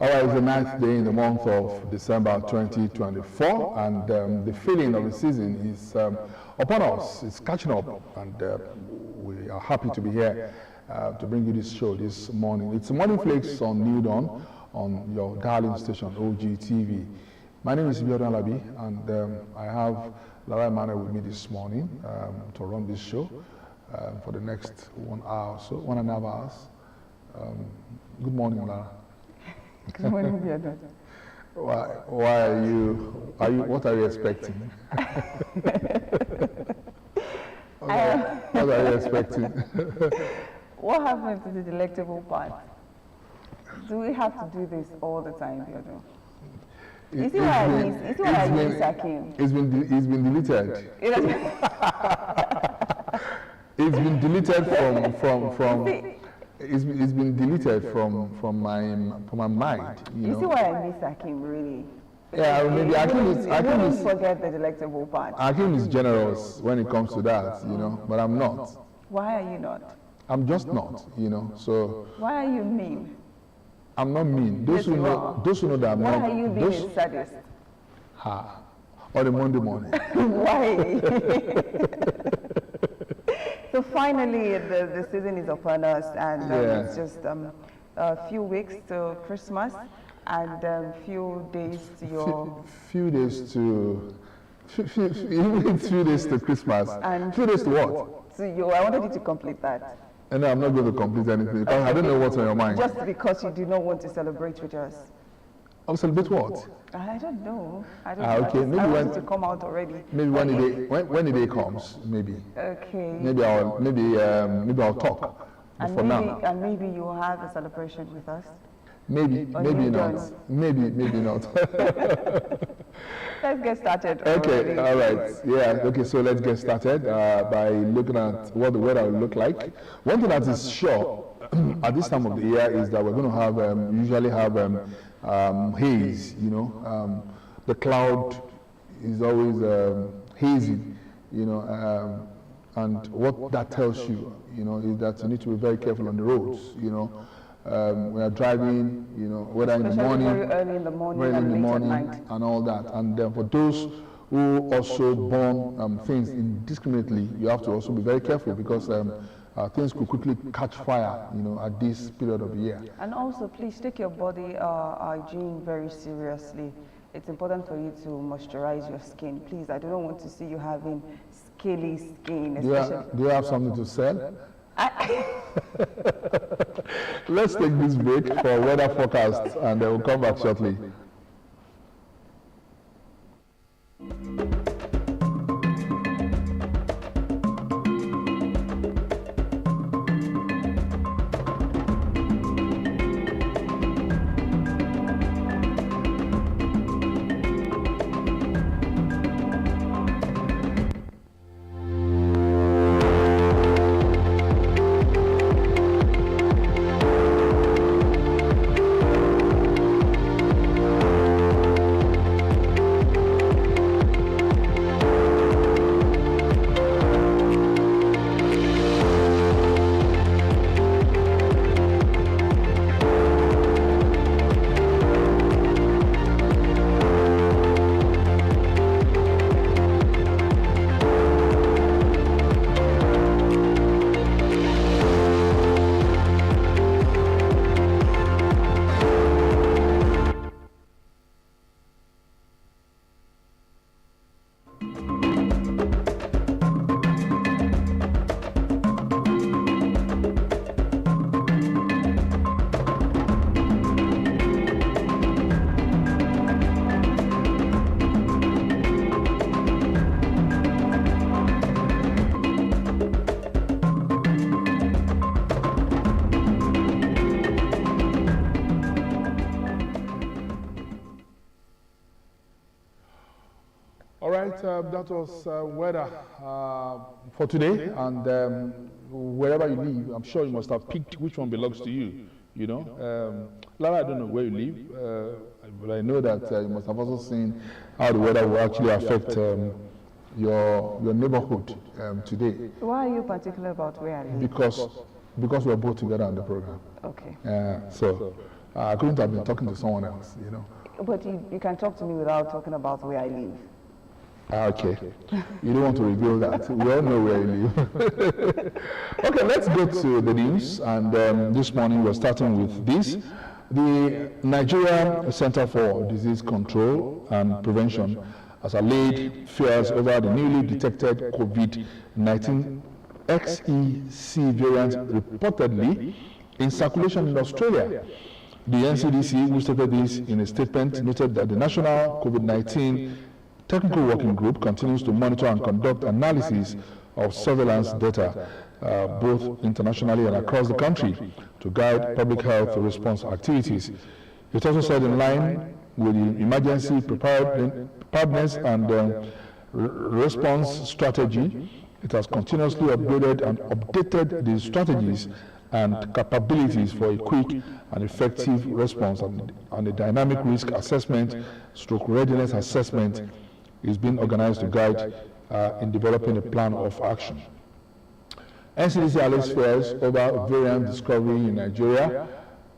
All right, it's the 9th day in the month of December 2024, and the feeling of the season is upon us. It's catching up, and we are happy to be here to bring you this show this morning. It's Morning Flakes on New Dawn on your darling station, Ogtv. My name is Abeokuta, and I have Lara Emmanuel with me this morning to run this show for the next 1 hour or so, 1.5 hours. Good morning, Lara. Good morning, Abeokuta. Why are you, what are you expecting? What are you expecting? What happened to the delectable part? Do we have to do this all the time, Abeokuta? You see why I miss Akim? It's been deleted. It's been deleted from it's been deleted from my mind. You see why I miss Akim, really? Yeah, maybe Akim is forget the delectable part. Akim is generous when it comes to that, but I'm not. Why are you not? I'm just not, so. Why are you mean? I'm not mean. Those who know that I'm not. Why are you being a sadist? On a Monday morning. Why? So finally, the season is upon us, and it's just a few weeks to Christmas, and few days to your... Few days to Christmas. And few days to what? To you. I wanted you to complete that. And I'm not going to complete anything, because I don't know what's on your mind. Just because you do not want to celebrate with us. I'll celebrate what? I don't know. I don't know. Okay, maybe I want it to come out already. Maybe when the day comes, maybe. Okay. Maybe I'll talk. And for maybe, now. And maybe you will have a celebration with us. Maybe not. Maybe not. Let's get started. Okay, all right. Yeah, okay, so let's get started by looking at what the weather will look like. One thing that is sure at this time of the year is that we're going to have, usually have haze, the cloud is always hazy, and what that tells you, is that you need to be very careful on the roads, we are driving, whether in the morning, very early in the morning, and all that. And for those who also burn things indiscriminately, you have to also be very careful, because things could quickly catch fire, at this period of the year. And also, please take your body hygiene very seriously. It's important for you to moisturize your skin. Please, I don't want to see you having scaly skin. Do you have something to sell? Let's take this break for weather forecast, and then we'll come back shortly. That was weather for today, and wherever you live, I'm sure you must have picked which one belongs to you. Lara, I don't know where you live, but I know that you must have also seen how the weather will actually affect your neighborhood today. Why are you particular about where I live? Because we're both together on the program. Okay. So I couldn't have been talking to someone else, But you can talk to me without talking about where I live. Okay. You don't want to reveal that. We all know where you live. Okay, let's go to the news. And this morning we're starting with this. The Nigeria Center for Disease Control and Prevention has allayed fears over the newly detected COVID-19 XEC variant reportedly in circulation in Australia. The NCDC, who stated this in a statement, noted that the National COVID-19 Technical Working Group continues to monitor and conduct analysis of surveillance data, both internationally and across the country, to guide public health response activities. It also said, in line with the emergency preparedness and response strategy, it has continuously upgraded and updated the strategies and capabilities for a quick and effective response, and a dynamic risk assessment stroke readiness assessment is being organized to guide in developing a plan of action. NCDC allays fears over variant discovery in Nigeria.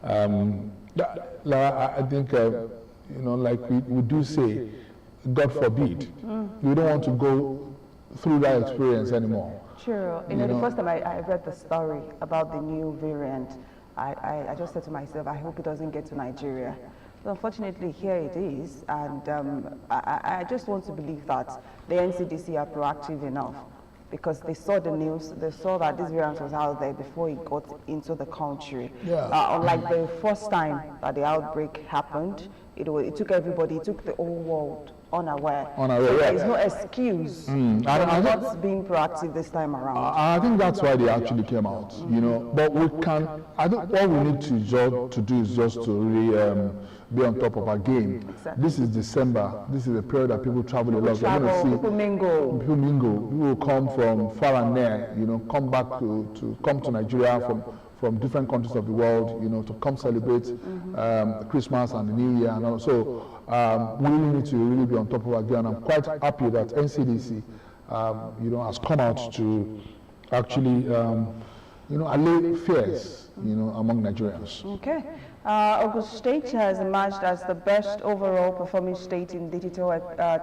I think, like we do say, God forbid, we don't want to go through that experience anymore. Sure. The first time I read the story about the new variant, I just said to myself, I hope it doesn't get to Nigeria. But unfortunately, here it is, and I just want to believe that the NCDC are proactive enough, because they saw the news, they saw that this variant was out there before it got into the country. Yeah. Unlike the first time that the outbreak happened, it took everybody, it took the whole world unaware. So there is no excuse for not being proactive this time around. I think that's why they actually came out, But we can, I think all we need to do is just to really be on top of our game. Exactly. This is December. This is a period that people travel a lot. People mingle. People mingle. People will come from far and near, come back to come to Nigeria from different countries of the world, to come celebrate Christmas and the New Year. And also, we really need to really be on top of our game. And I'm quite happy that NCDC, has come out to actually, allay fears, among Nigerians. Okay. Ogun State has emerged as the best overall performing state in digital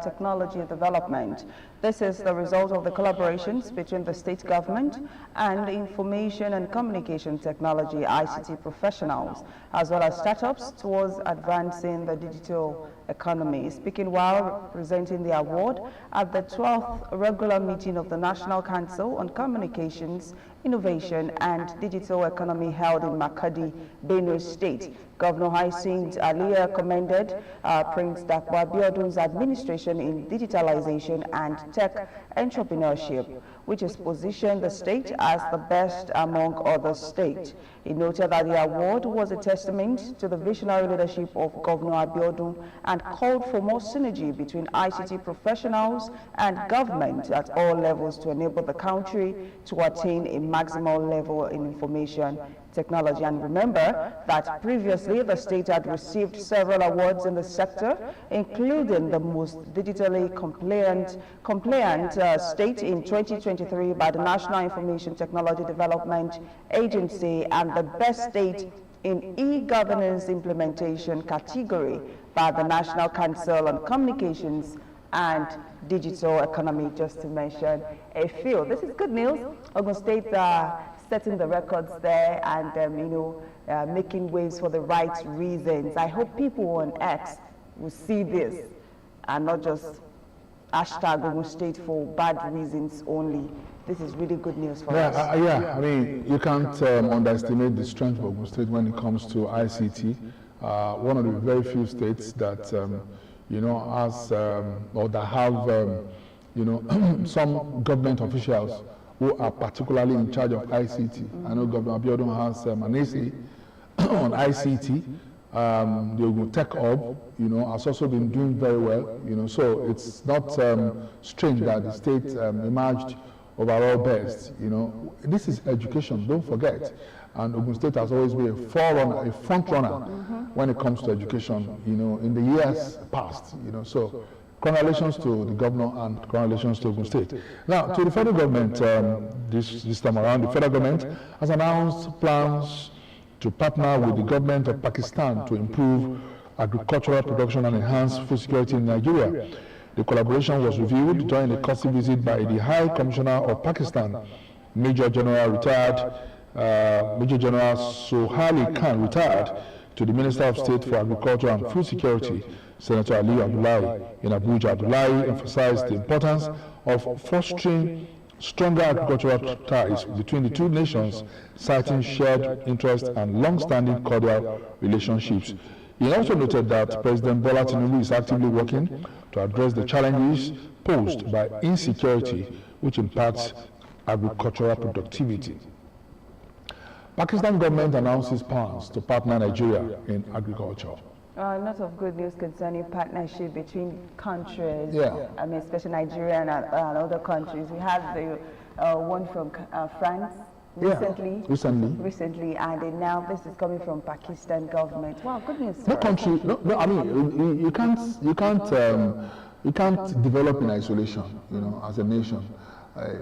technology development. This is the result of the collaborations between the state government and information and communication technology ICT professionals, as well as startups, towards advancing the digital economy. Speaking while presenting the award at the 12th regular meeting of the National Council on Communications, Innovation and Digital Economy held in Makadi, Benue State, Governor Hyacinth Aliya commended Prince Dakwa Abiodun's administration in digitalization and tech entrepreneurship, which has positioned the state as the best among other states. He noted that the award was a testament to the visionary leadership of Governor Abiodun and called for more synergy between ICT professionals and government at all levels to enable the country to attain a maximal level in information technology. And remember that previously the state had received several awards in the sector, including the most digitally compliant state in 2023 by the National Information Technology Development Agency and the best state in e-governance implementation category by the National Council on Communications and Digital Economy, just to mention a few. This is good news. Ogun State setting the records there and making waves for the right reasons. I hope people on X will see this and not just hashtag Ogun State for bad reasons only. This is really good news for us. I mean, you can't underestimate the strength of Ogun State when it comes to ICT. One of the very few states that has or that have some government officials who are particularly in charge of ICT. I know Governor Abiodun has an AC on ICT. The Ogun Tech Hub, has also been doing very well. So it's not strange that the state emerged overall best. This is education. Don't forget. And Ogun State has always been a front runner when it comes to education. In the years past. So. Congratulations to the governor and congratulations to Ogun State. Now, to the federal government, this time around, the federal government has announced plans to partner with the government of Pakistan to improve agricultural production and enhance food security in Nigeria. The collaboration was reviewed during a courtesy visit by the High Commissioner of Pakistan, Major General Sohaili Khan, retired, to the Minister of State for Agriculture and Food Security, Senator Ali Abdullahi. In Abuja, Abdullahi emphasized the importance of fostering stronger agricultural ties between the two nations, citing shared interests and long-standing cordial relationships. He also noted that President Bola Tinubu is actively working to address the challenges posed by insecurity, which impacts agricultural productivity. Pakistan government announces plans to partner Nigeria in agriculture. A lot of good news concerning partnership between countries. Yeah. I mean, especially Nigeria and other countries. We had the one from France recently, and then now this is coming from Pakistan government. Wow, good news. No country. No, I mean, you can't develop in isolation. You know, as a nation.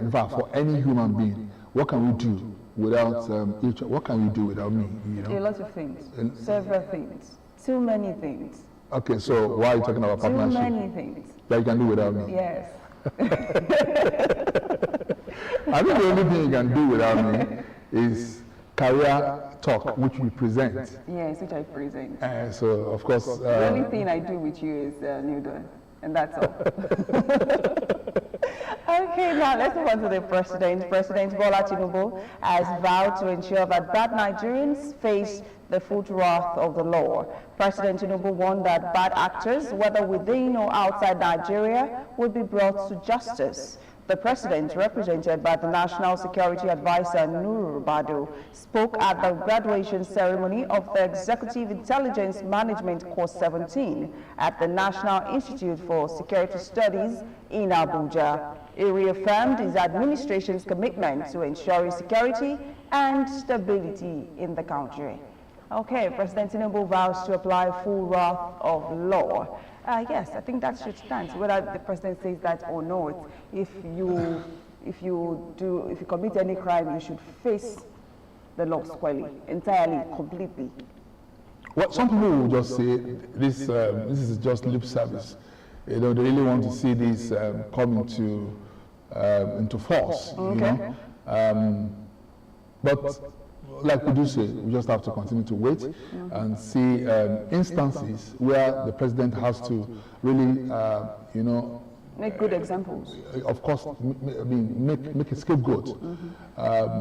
In fact, for any human being, what can we do without each? What can we do without me? You know? A lot of things. Several things. Too many things. Okay, so why are you talking about partnership? Too many things. That you can do without me? Yes. I think the only thing you can do without me is career talk, which we present. Yes, which I present. So, of course... the only thing I do with you is Newton, and that's all. Okay, now let's move on to the president. President Bola Tinubu has vowed to ensure that bad Nigerians face the full wrath of the law. President Tinubu warned that bad actors, whether within or outside Nigeria, will be brought to justice. The president, represented by the National Security Advisor Nuru Bado, spoke at the graduation ceremony of the Executive Intelligence Management Course 17 at the National Institute for Security Studies in Abuja. He reaffirmed his administration's commitment to ensuring security and stability in the country. Okay, President Tinubu vows to apply full wrath of law. Yes, I think that should stand. Whether the president says that or not, if you commit any crime, you should face the law squarely, entirely, completely. Well, some people will just say this is just lip service. You know, they really want to see this come into force. Okay. You know? But like we do say, we just have to continue to wait and see instances where the president has to really, you know, make good examples. Of course, make a scapegoat.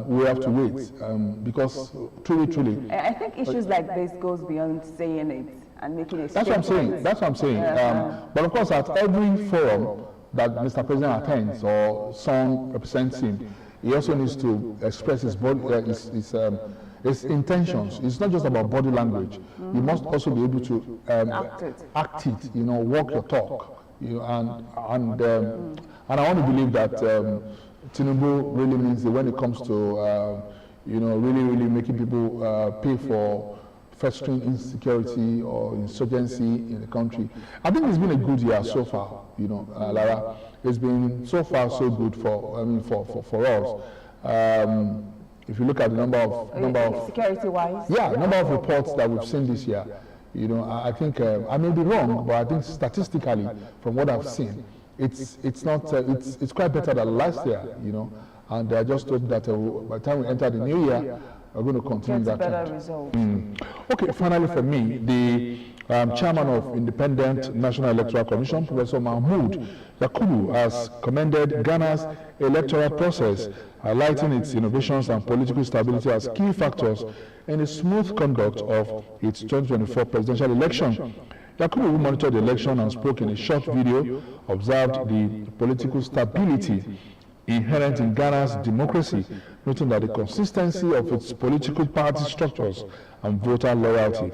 We have to wait because truly. I think issues like this goes beyond saying it and making a statement. That's what I'm saying. But of course, at every forum that Mr. President attends or someone represents him, he also needs to express his his intentions. It's not just about body language. You must also be able to act it. You know, walk your talk. You know, and I want to believe that Tinubu really means that when it comes to you know, really making people pay for festering insecurity or insurgency in the country. I think it's been a good year so far. You know, Lara. It's been so far so good for us. If you look at the number of security-wise, number of reports that we've seen this year, you know, I think I may be wrong, but I think statistically, from what I've seen, it's quite better than last year, you know. And I just hope that by the time we enter the new year, we're going to continue that better trend. results. Okay, finally for me, the chairman of Independent National Electoral Commission, Professor Mahmoud Yakubu, has commended Ghana's electoral process, highlighting its innovations and political stability as key factors in the smooth conduct of its 2024 presidential election. Yakubu, who monitored the election and spoke in a short video, observed the political stability inherent in Ghana's democracy, noting that the consistency of its political party structures and voter loyalty.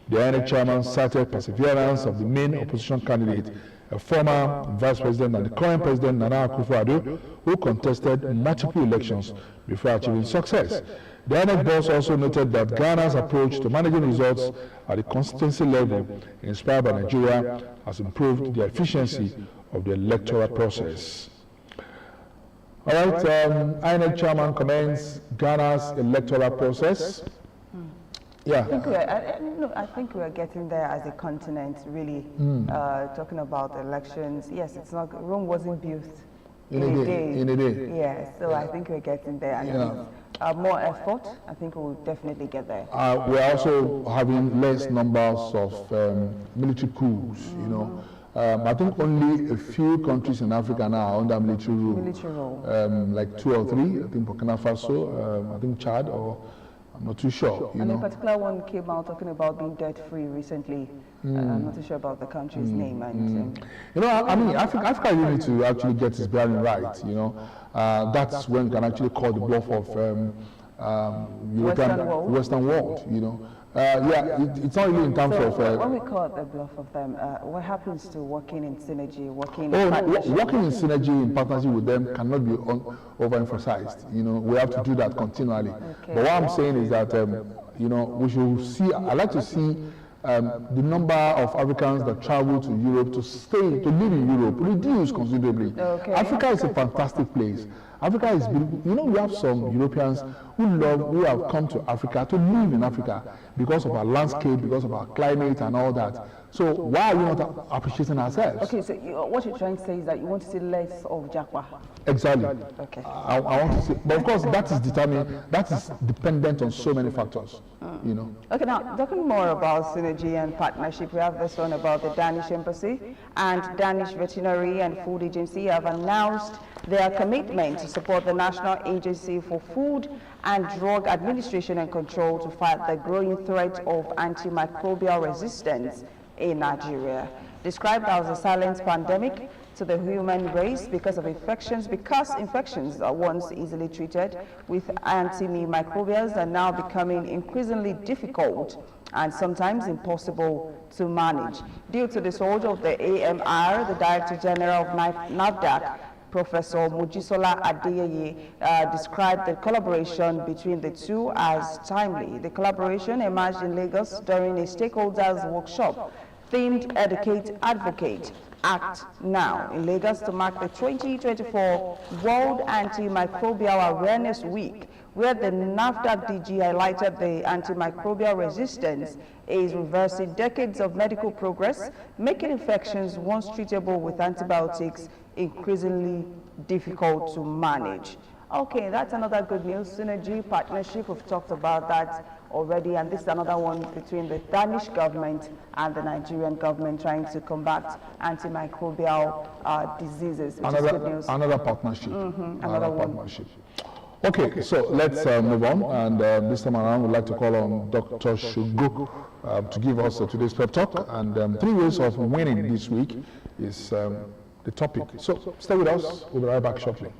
The INEC chairman cited perseverance of the main opposition candidate, a former vice president and the current president, Nana Akufo-Addo, who contested multiple elections before achieving success. The INEC boss also noted that Ghana's approach to managing results at the constituency level, inspired by Nigeria, has improved the efficiency of the electoral process. All right, INEC chairman commends Ghana's electoral process. Yeah. I think we're getting there as a continent, really. Talking about elections, yes, it's not, Rome wasn't built in a day. Yeah, so I think we're getting there. And more effort, I think we'll definitely get there. We're also having less numbers of military coups, you know. I think only a few countries in Africa now are under military rule. Like 2 or 3, I think Burkina Faso, I think Chad, or I'm not too sure. And a particular one came out talking about being debt-free recently. I'm not too sure about the country's name. And you know, I mean, Africa really need to actually get its bearing right. You know, that's when we can actually call the bluff of Western world. You know, it's not really in terms of. When we call it the bluff of them, what happens to working in synergy, working in partnership? Working in synergy, in partnership with them, cannot be overemphasized. You know, we have to do that continually. Okay. But what I'm saying is that you know, we should see. I like to see. The number of Africans that travel to Europe to live in Europe reduce considerably. Okay. Africa is a fantastic place. Africa is beautiful. You know, we have some Europeans who have come to Africa to live in Africa because of our landscape, because of our climate and all that. So why are we not appreciating ourselves? Okay, so what you're trying to say is that you want to see less of Japa. Exactly. Okay. I want to see, but of course that is dependent on so many factors, you know. Okay, now talking more about synergy and partnership, we have this one about the Danish Embassy and Danish Veterinary and Food Agency have announced their commitment to support the National Agency for Food and Drug Administration and Control to fight the growing threat of antimicrobial resistance in Nigeria. Described as a silent pandemic to the human race because infections are once easily treated with antimicrobials are now becoming increasingly difficult and sometimes impossible to manage. Due to the surge of the AMR, the Director General of NAFDAC, Professor Mojisola Adeyeye, described the collaboration between the two as timely. The collaboration emerged in Lagos during a stakeholders workshop themed Educate, Advocate, Act Now in Lagos to mark the 2024 World Antimicrobial Awareness Week, where the NAFDAC DG highlighted the antimicrobial resistance is reversing decades of medical progress, making infections once treatable with antibiotics increasingly difficult to manage. Okay, that's another good news. Synergy, partnership, we've talked about that already, and this is another one between the Danish government and the Nigerian government trying to combat antimicrobial diseases, which is good news. Another partnership. Another partnership. Okay, so let's move on, and this time around we'd like to call on Dr. Shugo to give us today's pep talk, and 3 ways of winning this week is the topic. So stay with us, we'll be right back shortly.